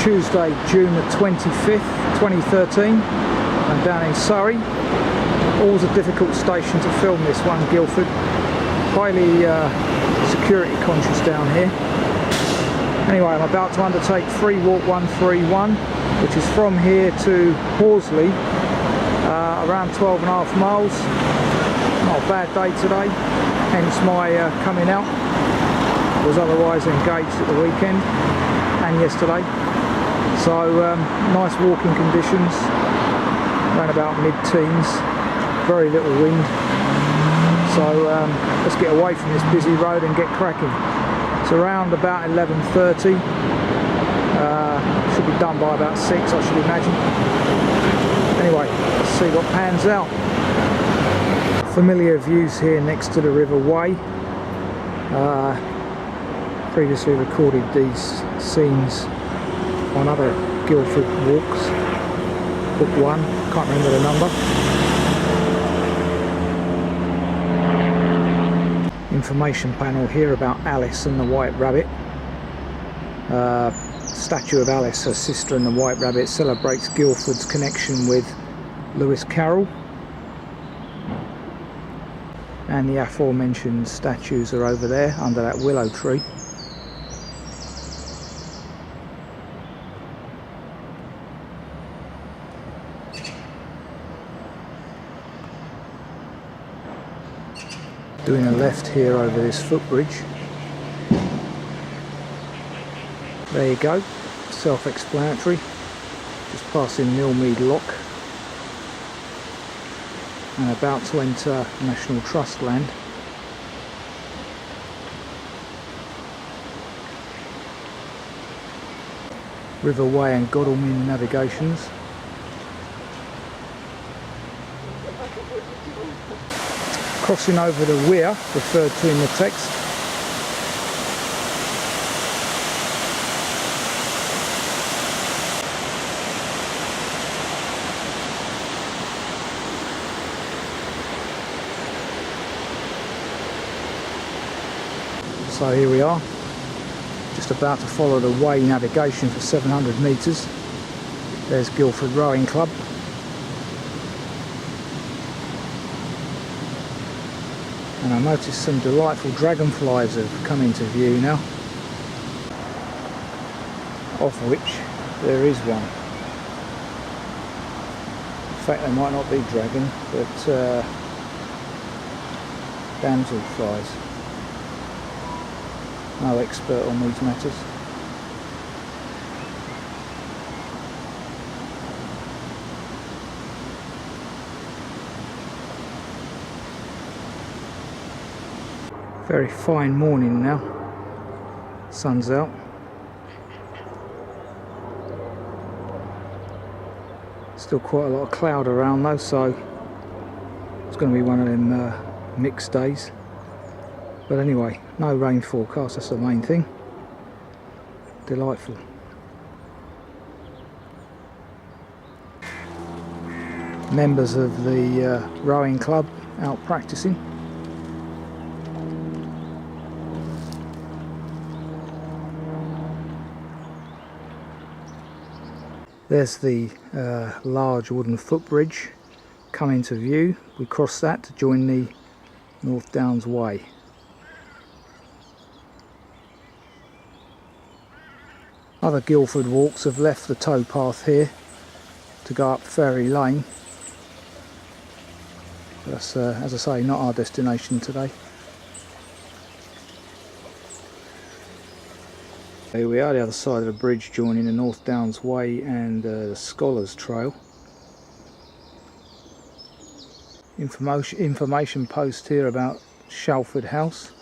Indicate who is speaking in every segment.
Speaker 1: Tuesday, June the 25th, 2013. I'm down in Surrey. Always a difficult station to film this one, Guilford. Highly security conscious down here. Anyway, I'm about to undertake Free Walk 131, which is from here to Horsley, around 12.5 miles. Not a bad day today, hence my coming out. I was otherwise engaged at the weekend and yesterday. So nice walking conditions, around about mid-teens, very little wind. So let's get away from this busy road and get cracking. It's around about 11:30. Should be done by about 6, I should imagine. Anyway, let's see what pans out. Familiar views here next to the River Wey. Previously recorded these scenes on other Guildford walks. Book 1, can't remember the number. Information panel here about Alice and the White Rabbit. Statue of Alice, her sister and the White Rabbit, celebrates Guildford's connection with Lewis Carroll. And the aforementioned statues are over there under that willow tree. Doing a left here over this footbridge. There you go, self-explanatory. Just passing Millmead Lock and about to enter National Trust land. River Wey and Godalming navigations. Crossing over the weir referred to in the text. So here we are, just about to follow the Wey navigation for 700 metres. There's Guilford Rowing Club. And I noticed some delightful dragonflies have come into view now, of which there is one. In fact, they might not be dragon, but damselflies. No expert on these matters. Very fine morning now. Sun's out. Still quite a lot of cloud around though, so it's going to be one of them mixed days. But anyway, no rain forecast, that's the main thing. Delightful. Members of the rowing club out practicing. There's the large wooden footbridge come into view. We cross that to join the North Downs Way. Other Guilford walks have left the towpath here to go up Ferry Lane. But that's, as I say, not our destination today. Here we are, the other side of the bridge, joining the North Downs Way and the Scholars Trail. Information post here about Shalford House.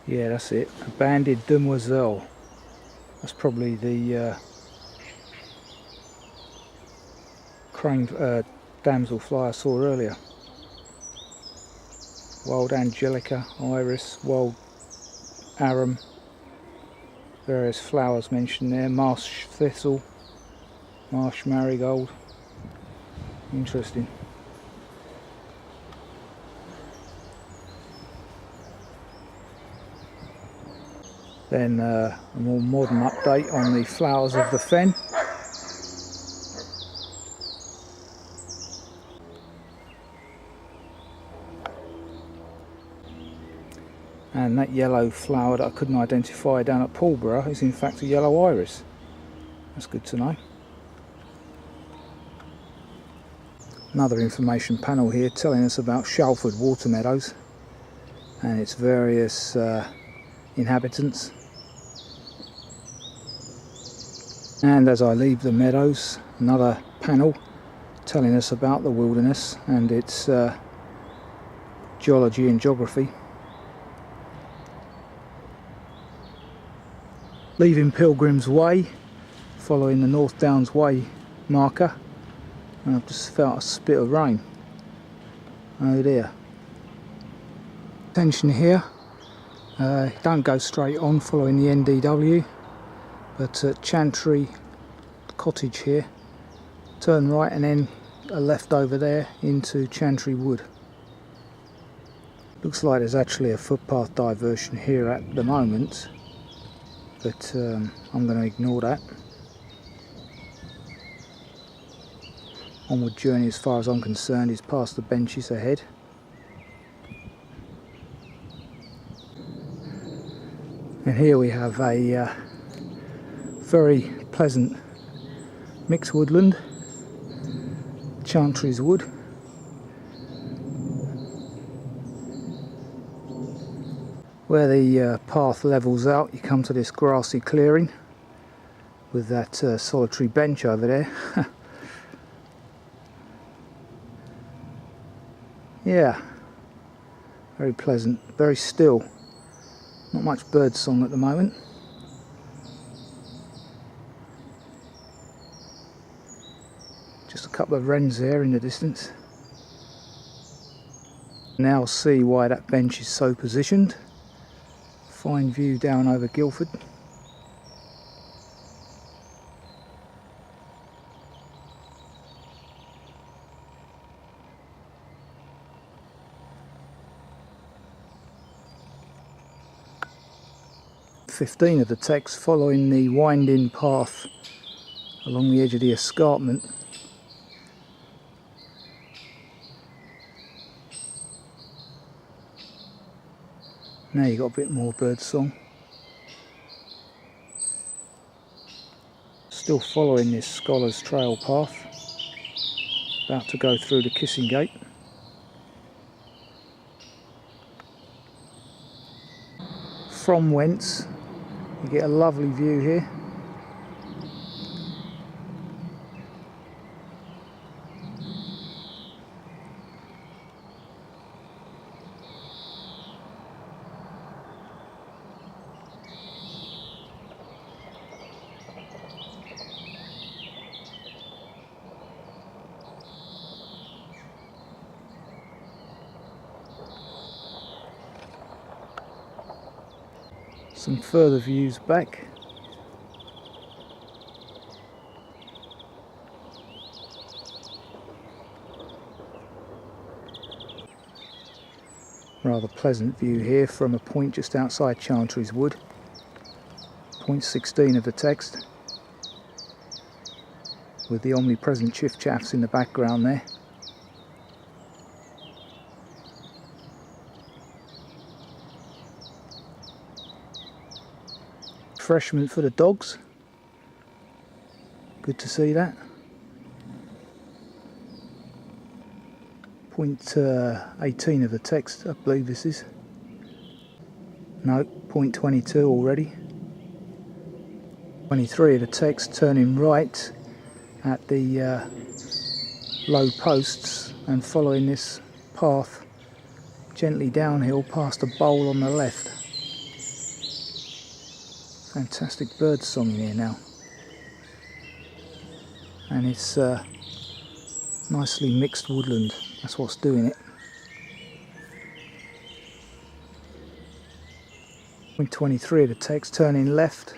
Speaker 1: Yeah, that's it. A banded demoiselle. That's probably the crane damselfly I saw earlier. Wild angelica, iris, wild arum, various flowers mentioned there, marsh thistle, marsh marigold. Interesting. Then a more modern update on the flowers of the fen. And that yellow flower that I couldn't identify down at Pulborough is in fact a yellow iris. That's good to know. Another information panel here telling us about Shalford water meadows and its various inhabitants. And as I leave the meadows, another panel telling us about the wilderness and its geology and geography. Leaving Pilgrim's Way, following the North Downs Way marker, and I've just felt a spit of rain. Oh dear. Attention here, don't go straight on following the NDW, but at Chantry Cottage here, turn right and then a left over there into Chantry Wood. Looks like there's actually a footpath diversion here at the moment, but I'm going to ignore that. Onward journey, as far as I'm concerned, is past the benches ahead. And here we have a very pleasant mixed woodland, Chantry Wood. Where the path levels out, you come to this grassy clearing with that solitary bench over there. Yeah, very pleasant, very still. Not much bird song at the moment. Just a couple of wrens there in the distance. Now see why that bench is so positioned. Fine view down over Guilford. .15 of the text, following the winding path along the edge of the escarpment. Now you've got a bit more bird song. Still following this Scholar's Trail path. About to go through the Kissing Gate. From whence you get a lovely view here. Some further views back. Rather pleasant view here from a point just outside Chantry Wood. Point 16 of the text, with the omnipresent chiffchaffs in the background there. Refreshment for the dogs. Good to see that. Point 18 of the text, I believe this is. No, point 22 already. 23 of the text, turning right at the low posts and following this path gently downhill past a bowl on the left. Fantastic bird song in here now, and it's nicely mixed woodland. That's what's doing it. Point 23 of the text, turning left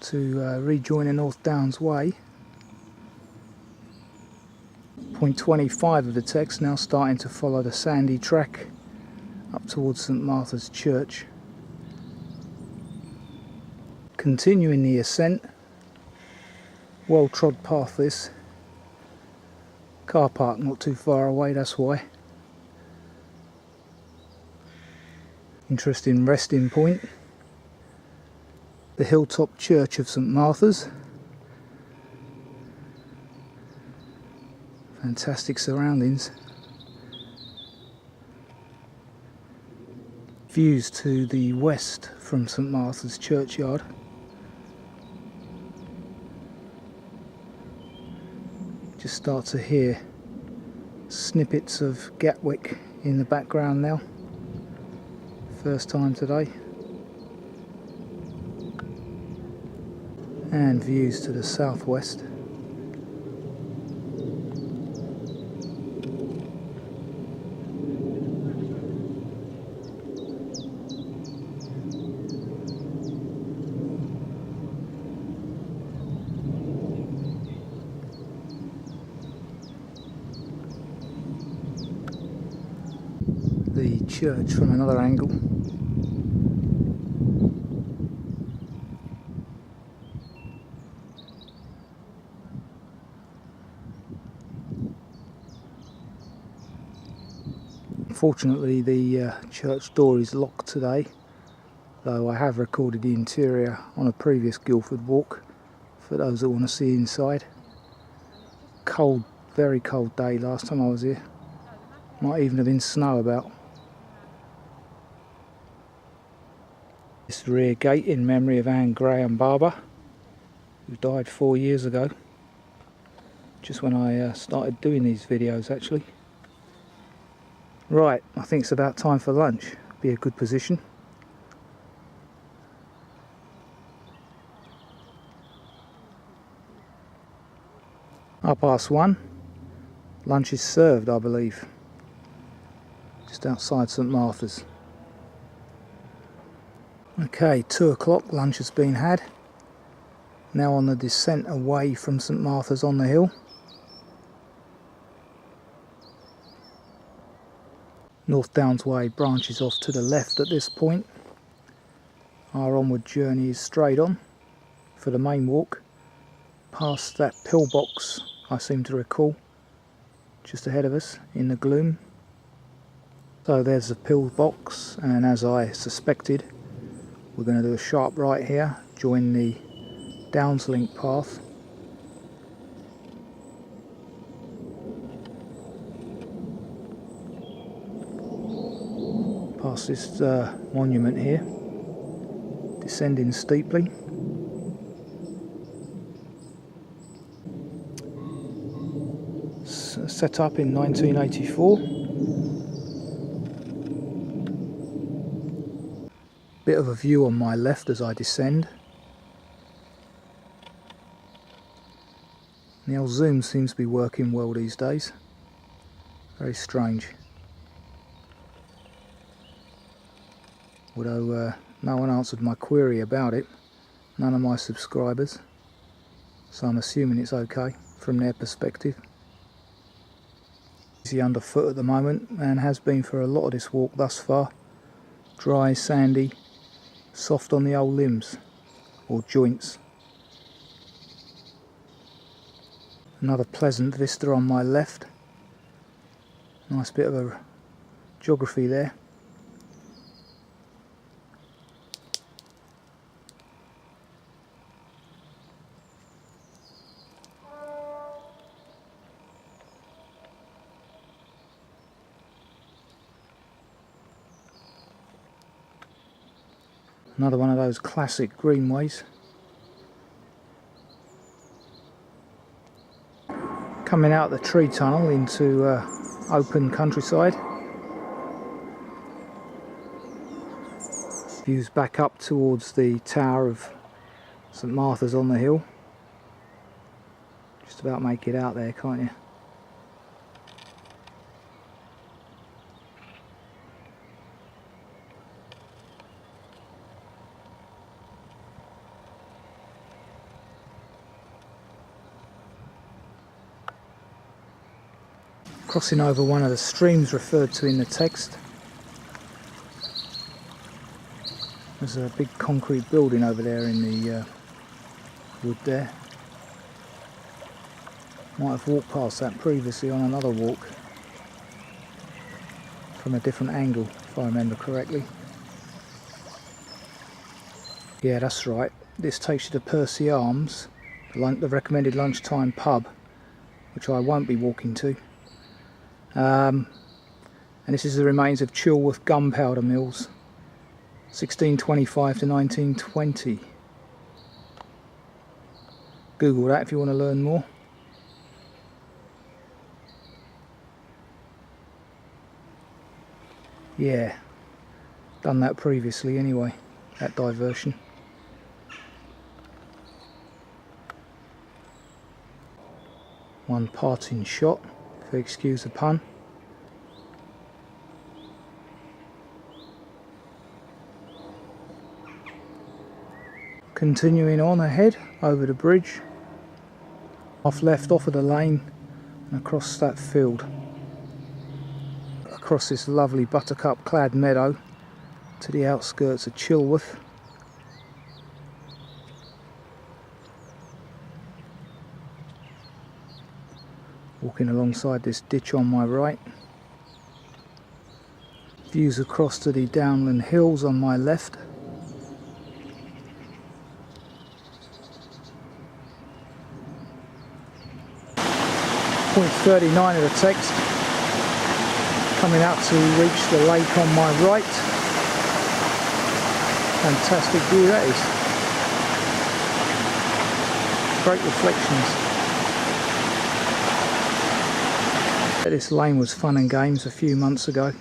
Speaker 1: to rejoin the North Downs Way. Point 25 of the text, now starting to follow the sandy track up towards St Martha's Church. Continuing the ascent, well trod path this. Car park not too far away, that's why. Interesting resting point. The hilltop church of St Martha's. Fantastic surroundings. Views to the west from St Martha's churchyard. Just start to hear snippets of Gatwick in the background now. First time today. And views to the southwest. The church from another angle. Unfortunately, the church door is locked today, though I have recorded the interior on a previous Guildford walk for those that want to see inside. Cold, very cold day last time I was here. Might even have been snow about. This rear gate in memory of Anne Graham Barber, who died 4 years ago, just when I started doing these videos actually. Right, I think it's about time for lunch. Be a good position. £1:30. Lunch is served, I believe. Just outside St Martha's. Okay, 2 o'clock, lunch has been had. Now on the descent away from St Martha's on the hill. North Downs Way branches off to the left at this point. Our onward journey is straight on for the main walk, past that pillbox I seem to recall, just ahead of us in the gloom. So there's the pillbox, and as I suspected, we're going to do a sharp right here, join the Downslink path. Past this monument here, descending steeply. Set up in 1984. Bit of a view on my left as I descend. The old zoom seems to be working well these days. Very strange. Although no one answered my query about it, none of my subscribers, so I'm assuming it's okay from their perspective. Easy underfoot at the moment, and has been for a lot of this walk thus far. Dry, sandy, soft on the old limbs or joints. Another pleasant vista on my left. Nice bit of a geography there. Another one of those classic greenways. Coming out the tree tunnel into open countryside. Views back up towards the tower of St Martha's on the hill. Just about make it out there, can't you? Crossing over one of the streams referred to in the text. There's a big concrete building over there in the wood there. Might have walked past that previously on another walk from a different angle, if I remember correctly. Yeah, that's right. This takes you to Percy Arms, the recommended lunchtime pub, which I won't be walking to. And this is the remains of Chilworth gunpowder mills, 1625 to 1920. Google that if you want to learn more. Yeah, done that previously anyway, that diversion. One parting shot, if you excuse the pun. Continuing on ahead, over the bridge, off left off of the lane and across that field. Across this lovely buttercup clad meadow to the outskirts of Chilworth. Walking alongside this ditch on my right. Views across to the downland hills on my left. Point 39 of the text. Coming out to reach the lake on my right. Fantastic view that is. Great reflections. This lane was fun and games a few months ago.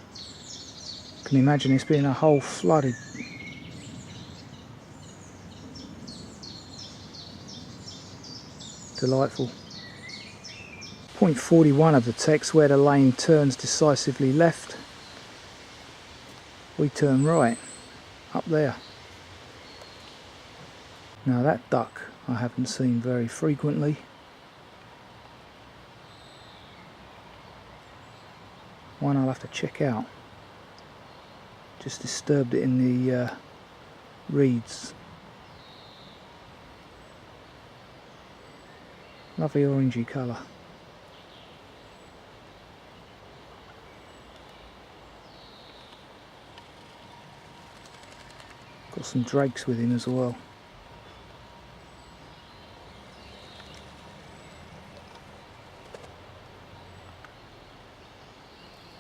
Speaker 1: Can you imagine this being a whole flooded. Delightful. Point 41 of the text, where the lane turns decisively left, we turn right, up there. Now that duck I haven't seen very frequently. One I'll have to check out. Just disturbed it in the reeds. Lovely orangey colour. Got some drakes with him as well.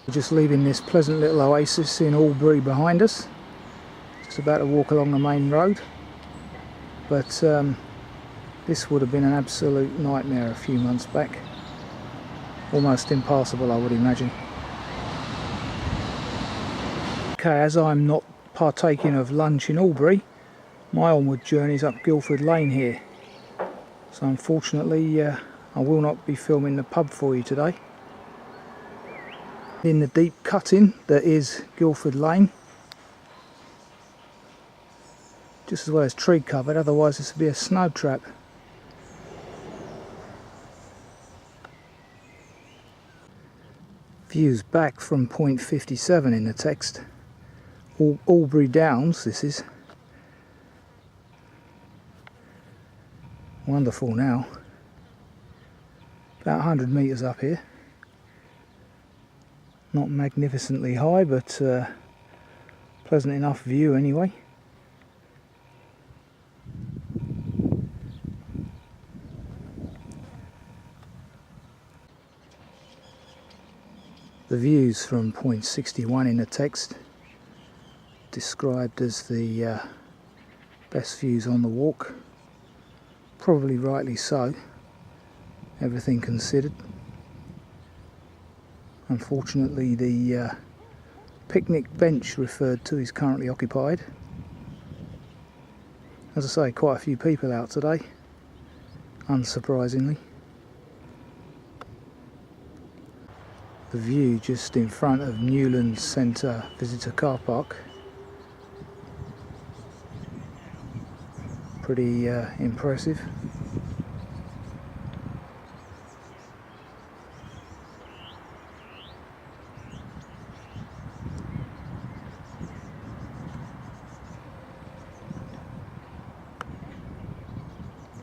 Speaker 1: We're just leaving this pleasant little oasis in Albury behind us. Just about to walk along the main road. But this would have been an absolute nightmare a few months back. Almost impassable, I would imagine. Okay, as I'm not partaking of lunch in Albury, my onward journey's up Guildford Lane here. So unfortunately I will not be filming the pub for you today. In the deep cutting that is Guildford Lane, just as well as tree covered, otherwise this would be a snow trap. Views back from point 57 in the text. Albury Downs this is. Wonderful now. About 100 metres up here. Not magnificently high, but pleasant enough view anyway. The views from point 61 in the text, described as the best views on the walk. Probably rightly so, everything considered. Unfortunately the picnic bench referred to is currently occupied. As I say, quite a few people out today, unsurprisingly. The view just in front of Newlands Centre visitor car park. Pretty impressive.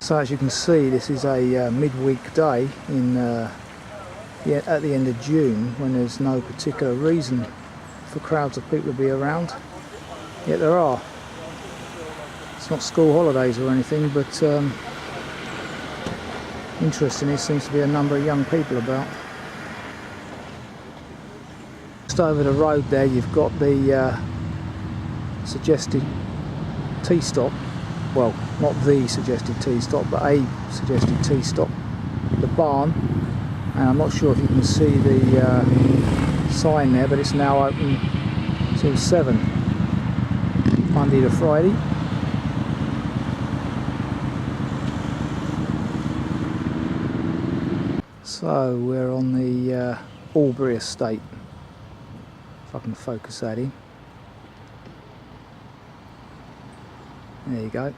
Speaker 1: So as you can see, this is a midweek day in at the end of June, when there's no particular reason for crowds of people to be around, yet there are. It's not school holidays or anything, but interestingly, there seems to be a number of young people about. Just over the road there, you've got the suggested T-stop. Well, not the suggested T-stop, but a suggested T-stop, the barn. And I'm not sure if you can see the sign there, but it's now open till 7, Monday to Friday. So we're on the Albury estate, if I can focus that in. There you go.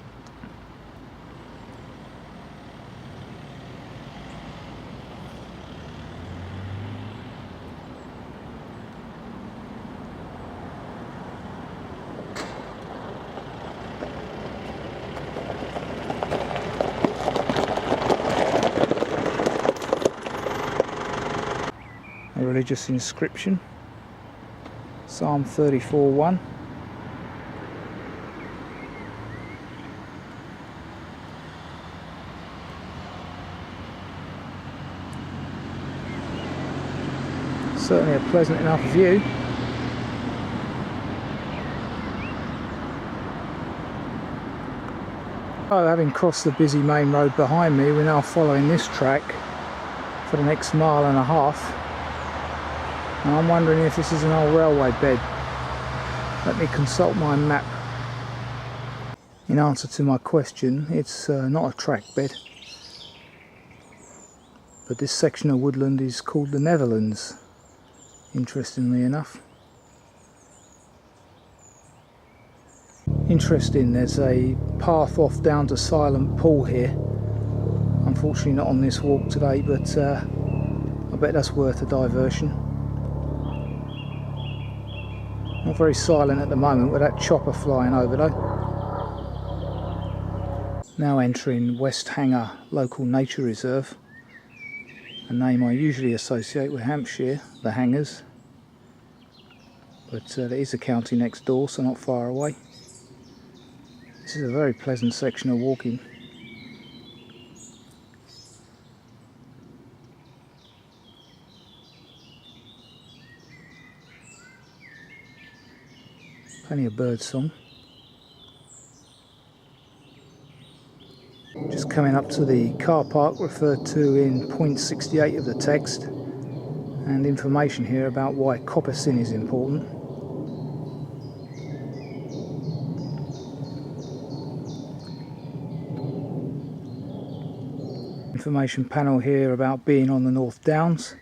Speaker 1: A religious inscription, Psalm 34:1. Certainly a pleasant enough view. So, having crossed the busy main road behind me, we're now following this track for the next 1.5 miles. And I'm wondering if this is an old railway bed. Let me consult my map. In answer to my question, it's not a track bed, but this section of woodland is called the Netherlands, interestingly enough. Interesting, there's a path off down to Silent Pool here. Unfortunately not on this walk today, but I bet that's worth a diversion. Not very silent at the moment with that chopper flying over though. Now entering West Hanger Local Nature Reserve, a name I usually associate with Hampshire, the Hangers, but there is a county next door, so not far away. This is a very pleasant section of walking. Plenty of bird song. Just coming up to the car park referred to in point 68 of the text, and information here about why coppicing is important. Information panel here about being on the North Downs,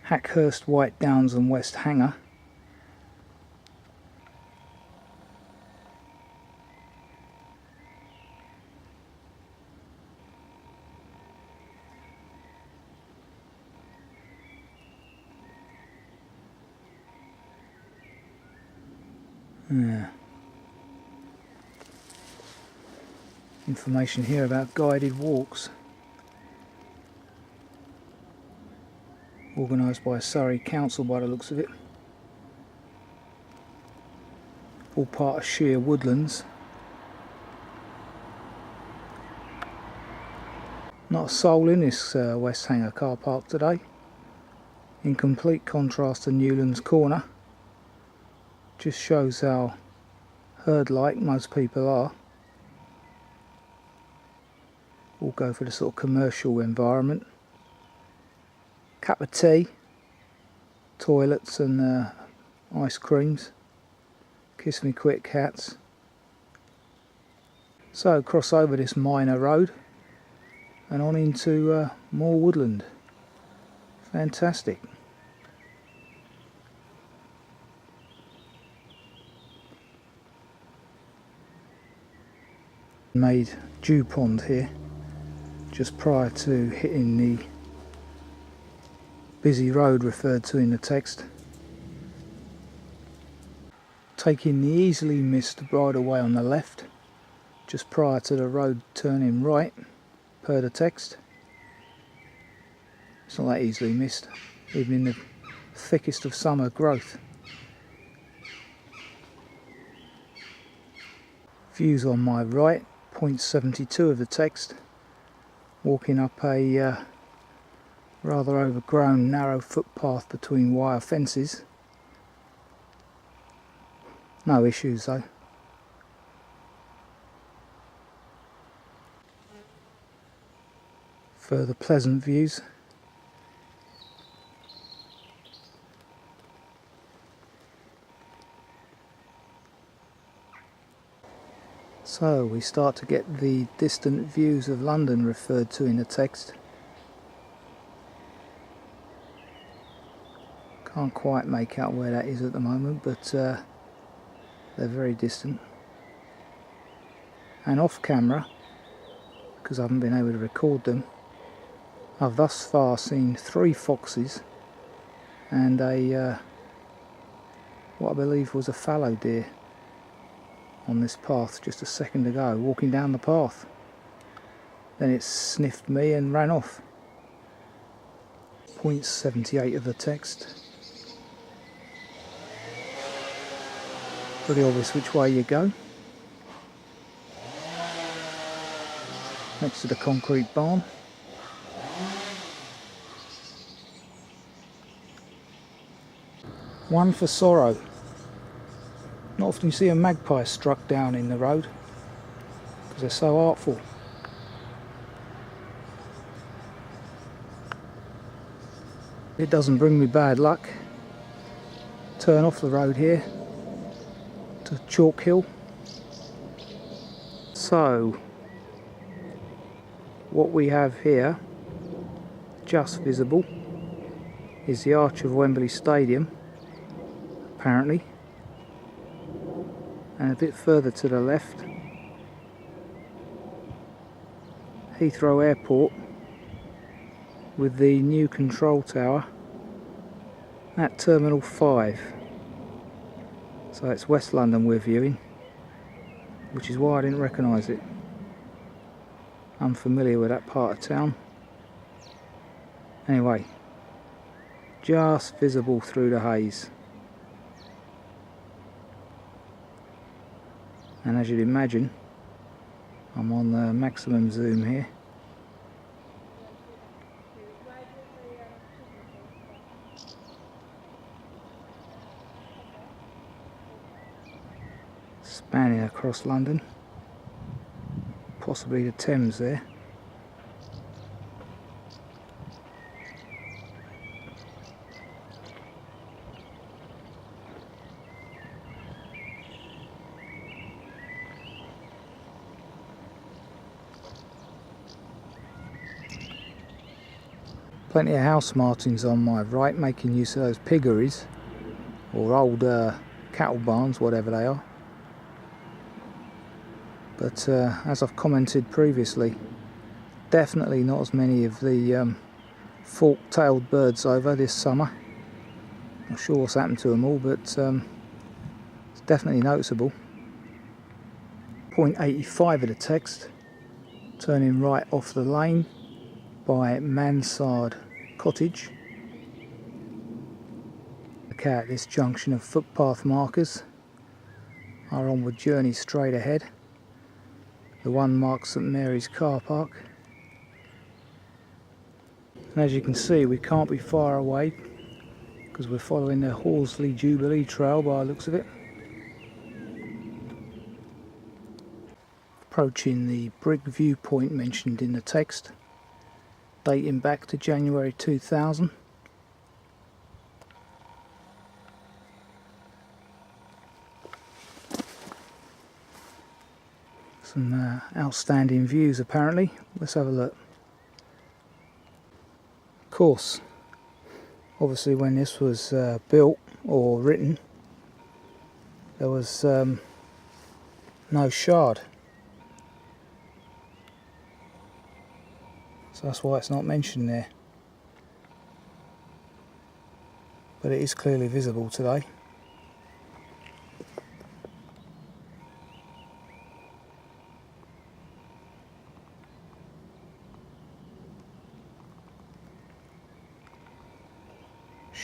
Speaker 1: Hackhurst, White Downs and West Hanger. Yeah. Information here about guided walks, organised by Surrey Council by the looks of it. All part of sheer woodlands. Not a soul in this West Hanger car park today, in complete contrast to Newlands Corner. Just shows how herd-like most people are. All go for the sort of commercial environment. Cup of tea, toilets and ice creams. Kiss me quick cats. So cross over this minor road and on into more woodland. Fantastic. Made dew pond here just prior to hitting the busy road referred to in the text. Taking the easily missed bridleway on the left just prior to the road turning right. per the text. It's not that easily missed, even in the thickest of summer growth. Views on my right, 0.72 of the text, walking up a rather overgrown narrow footpath between wire fences. No issues though. Further pleasant views. So we start to get the distant views of London referred to in the text. Can't quite make out where that is at the moment, but they're very distant. And off camera, because I haven't been able to record them, I've thus far seen 3 foxes and a what I believe was a fallow deer on this path just a second ago, walking down the path. Then it sniffed me and ran off. 0.78 of the text. Pretty obvious which way you go. Next to the concrete barn. One for sorrow. Not often you see a magpie struck down in the road, because they're so artful. It doesn't bring me bad luck. Turn off the road here to Chalk Hill. So what we have here, just visible, is the arch of Wembley Stadium, apparently. And a bit further to the left, Heathrow Airport with the new control tower at Terminal 5. So it's West London we're viewing, which is why I didn't recognise it. I'm familiar with that part of town. Anyway, just visible through the haze. And as you'd imagine, I'm on the maximum zoom here. Spanning across London, possibly the Thames there. Plenty of house martins on my right, making use of those piggeries, or old cattle barns, whatever they are. But as I've commented previously, definitely not as many of the fork-tailed birds over this summer. Not sure what's happened to them all, but it's definitely noticeable. 0.85 of the text, turning right off the lane by Mansard Cottage. Look at this junction of footpath markers. Our onward journey straight ahead. The one marks St Mary's car park. And as you can see, we can't be far away because we're following the Horsley Jubilee Trail by the looks of it. Approaching the brig viewpoint mentioned in the text, dating back to January 2000. Some outstanding views apparently. Let's have a look. Of course, obviously when this was built or written, there was no shard. So that's why it's not mentioned there. But it is clearly visible today.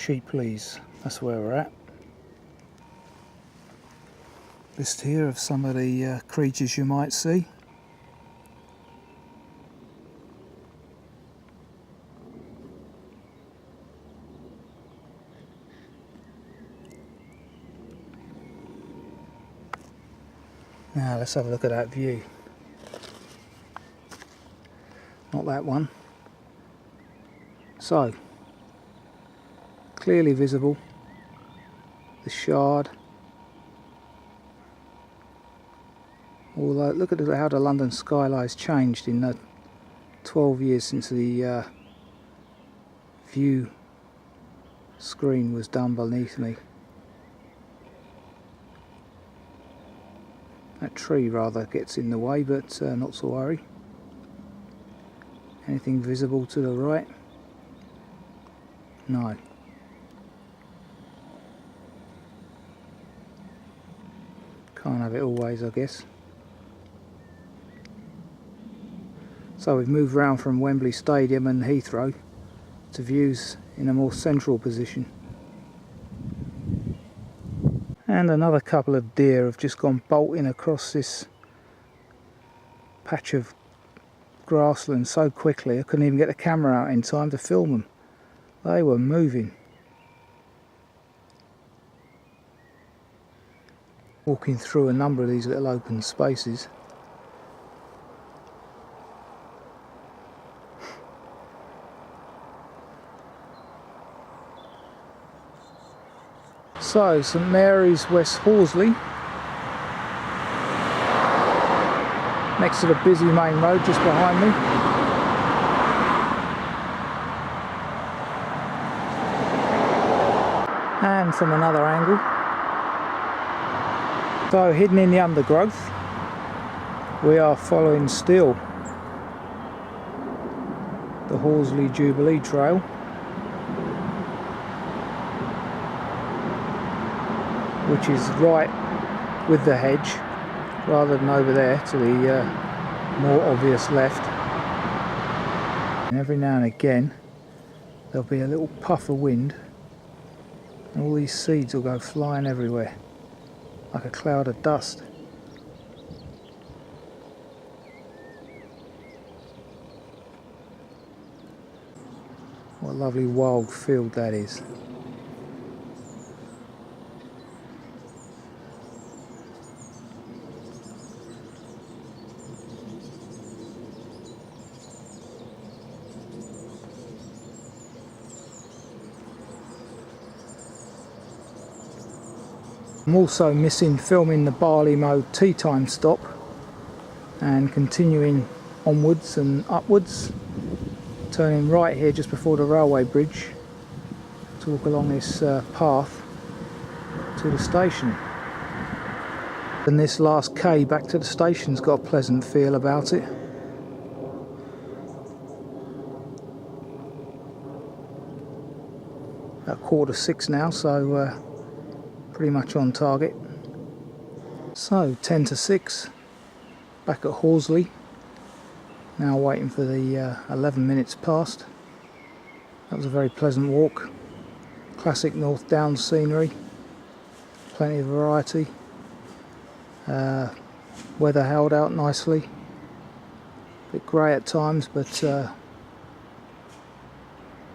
Speaker 1: Sheepleys, that's where we're at. List here of some of the creatures you might see. Now let's have a look at that view. Not that one. So, clearly visible, the Shard. Although, look at how the London skyline's changed in the 12 years since the view screen was done beneath me. That tree rather gets in the way, but not to worry. Anything visible to the right? No. Can't have it always, I guess. So we've moved round from Wembley Stadium and Heathrow to views in a more central position. And another couple of deer have just gone bolting across this patch of grassland so quickly I couldn't even get the camera out in time to film them. They were moving. Walking through a number of these little open spaces. So, St Mary's, West Horsley, next to the busy main road just behind me. And from another angle. So, hidden in the undergrowth, we are following still the Horsley Jubilee Trail. Which is right with the hedge rather than over there to the more obvious left. And every now and again there'll be a little puff of wind and all these seeds will go flying everywhere like a cloud of dust. What a lovely wild field that is. I'm also missing filming the Barley Mow tea time stop and continuing onwards and upwards, turning right here just before the railway bridge to walk along this path to the station. And this last K back to the station's got a pleasant feel about it. About 6:15 now, so pretty much on target. So 10 to 6, back at Horsley. Now waiting for the 11 minutes past. That was a very pleasant walk. Classic North Downs scenery. Plenty of variety. Weather held out nicely. A bit grey at times, but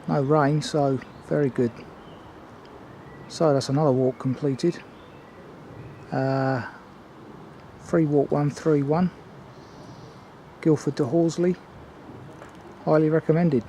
Speaker 1: no rain, so very good. So that's another walk completed. Free walk 131. Guilford to Horsley. Highly recommended.